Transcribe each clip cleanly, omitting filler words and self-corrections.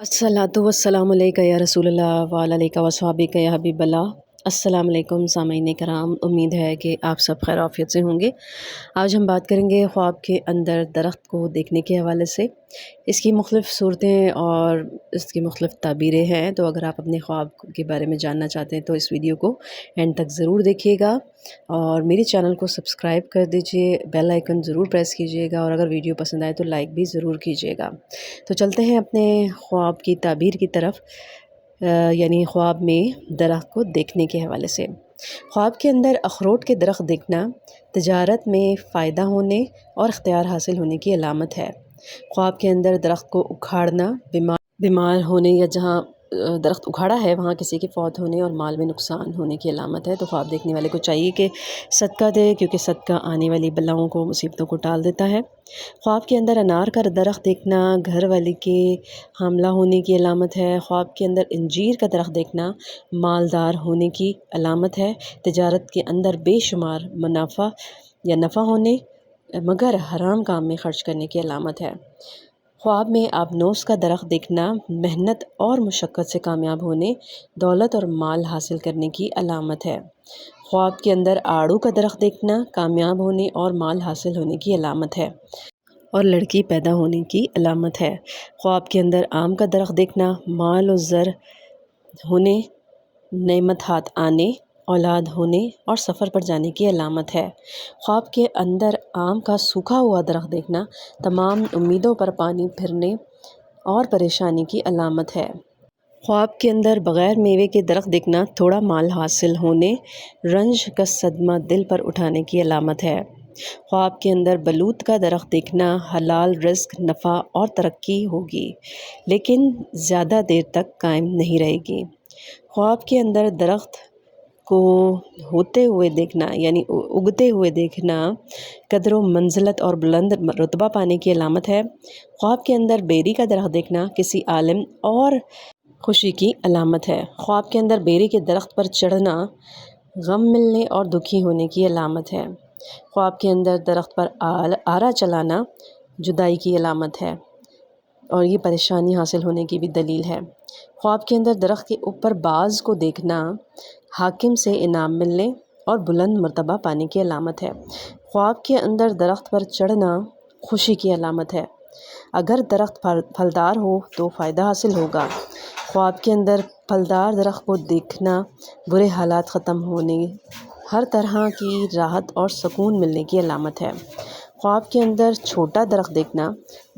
अस्सलातु वस्सलामु अलैका या रसूल अल्लाह व अलैका वसहाबिका या हबीब अल्लाह। अस्सलाम वालेकुम सामीन कराम, उम्मीद है कि आप सब खैर आफियत से होंगे। आज हम बात करेंगे ख्वाब के अंदर दरख्त को देखने के हवाले से। इसकी मुख्तलिफ़ सूरतें और इसकी मुख्तलिफ़ ताबीरें हैं, तो अगर आप अपने ख्वाब के बारे में जानना चाहते हैं तो इस वीडियो को एंड तक ज़रूर देखिएगा और मेरे चैनल को सब्सक्राइब कर दीजिए, बेल आइकन ज़रूर प्रेस कीजिएगा और अगर वीडियो पसंद आए तो लाइक भी ज़रूर कीजिएगा। तो चलते हैं अपने ख्वाब की ताबीर की तरफ, यानी ख्वाब में दरख्त को देखने के हवाले से। ख्वाब के अंदर अखरोट के दरख्त देखना तिजारत में फ़ायदा होने और इख्तियार हासिल होने की अलामत है। ख्वाब के अंदर दरख्त को उखाड़ना बीमार होने या जहाँ दरख्त उखाड़ा है वहाँ किसी के फौत होने और माल में नुकसान होने की अलामत है। तो ख्वाब देखने वाले को चाहिए कि सदका दे, क्योंकि सदका आने वाली बलाओं को, मुसीबतों को टाल देता है। ख्वाब के अंदर अनार का दरख्त देखना घर वाले के हामला होने की अलामत है। ख्वाब के अंदर अंजीर का दरख्त देखना मालदार होने की अलामत है। तिजारत के अंदर बेशुमार मुनाफा या नफ़ा होने मगर हराम काम में ख़र्च करने की अलामत है। ख्वाब में आबनोस का दरख्त देखना मेहनत और मुशक्क़त से कामयाब होने, दौलत और माल हासिल करने की अलामत है। ख्वाब के अंदर आड़ू का दरख्त देखना कामयाब होने और माल हासिल होने की अलामत है और लड़की पैदा होने की अलामत है। ख्वाब के अंदर आम का दरख्त देखना माल और ज़र होने, नेमत हाथ आने, औलाद होने और सफ़र पर जाने की अलामत है। ख्वाब के अंदर आम का सूखा हुआ दरख्त देखना तमाम उम्मीदों पर पानी फिरने और परेशानी की अलामत है। ख्वाब के अंदर बग़ैर मेवे के दरख्त देखना थोड़ा माल हासिल होने, रंज का सदमा दिल पर उठाने की अलामत है। ख्वाब के अंदर बलूत का दरख्त देखना हलाल रिज़्क़, नफ़ा और तरक्की होगी, लेकिन ज़्यादा देर तक कायम नहीं रहेगी। ख्वाब के अंदर दरख्त को होते हुए देखना यानी उगते हुए देखना कदर मंजिलत और बुलंद रुतबा पाने की अलामत है। ख्वाब के अंदर बेरी का दरख्त देखना किसी आलिम और खुशी की अलामत है। ख्वाब के अंदर बेरी के दरख्त पर चढ़ना गम मिलने और दुखी होने की अलामत है। ख्वाब के अंदर दरख्त पर आरा चलाना जुदाई की अलामत है और ये परेशानी हासिल होने की भी दलील है। ख्वाब के अंदर दरख्त के ऊपर बाज़ को देखना हाकिम से इनाम मिलने और बुलंद मर्तबा पाने की अलामत है। ख्वाब के अंदर दरख्त पर चढ़ना खुशी की अलामत है। अगर दरख्त फलदार हो तो फ़ायदा हासिल होगा। ख्वाब के अंदर फलदार दरख्त को देखना बुरे हालात ख़त्म होने, हर तरह की राहत और सुकून मिलने की अलामत है। ख्वाब के अंदर छोटा दरख्त देखना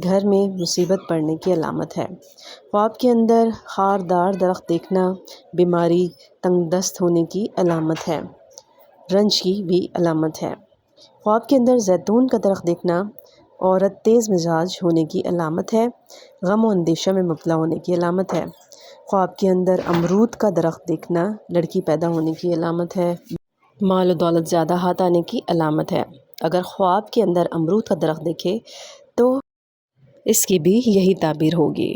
घर में मुसीबत पड़ने की अलामत है। ख्वाब के अंदर खारदार दरख्त देखना बीमारी, तंगदस्त होने की अलामत है, रंज की भी अलामत है। ख्वाब के अंदर जैतून का दरख्त देखना औरत तेज़ मिजाज होने की अलामत है, गम और अंदेशा में मुब्तला होने की अलामत है। ख्वाब के अंदर अमरूद का दरख्त देखना लड़की पैदा होने की अलामत है, माल और दौलत ज़्यादा हाथ आने की अलामत है। अगर ख्वाब के अंदर अमरूद का दरख्त देखे तो इसकी भी यही ताबीर होगी।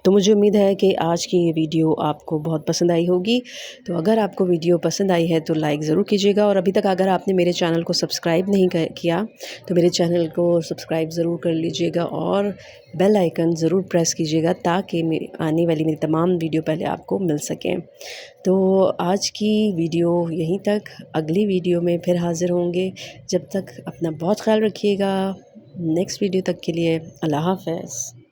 तो मुझे उम्मीद है कि आज की ये वीडियो आपको बहुत पसंद आई होगी। तो अगर आपको वीडियो पसंद आई है तो लाइक ज़रूर कीजिएगा और अभी तक अगर आपने मेरे चैनल को सब्सक्राइब नहीं किया तो मेरे चैनल को सब्सक्राइब ज़रूर कर लीजिएगा और बेल आइकन ज़रूर प्रेस कीजिएगा ताकि आने वाली मेरी तमाम वीडियो पहले आपको मिल सकें। तो आज की वीडियो यहीं तक, अगली वीडियो में फिर हाज़िर होंगे। जब तक अपना बहुत ख्याल रखिएगा। नेक्स्ट वीडियो तक के लिए अल्लाह हाफ़िज़।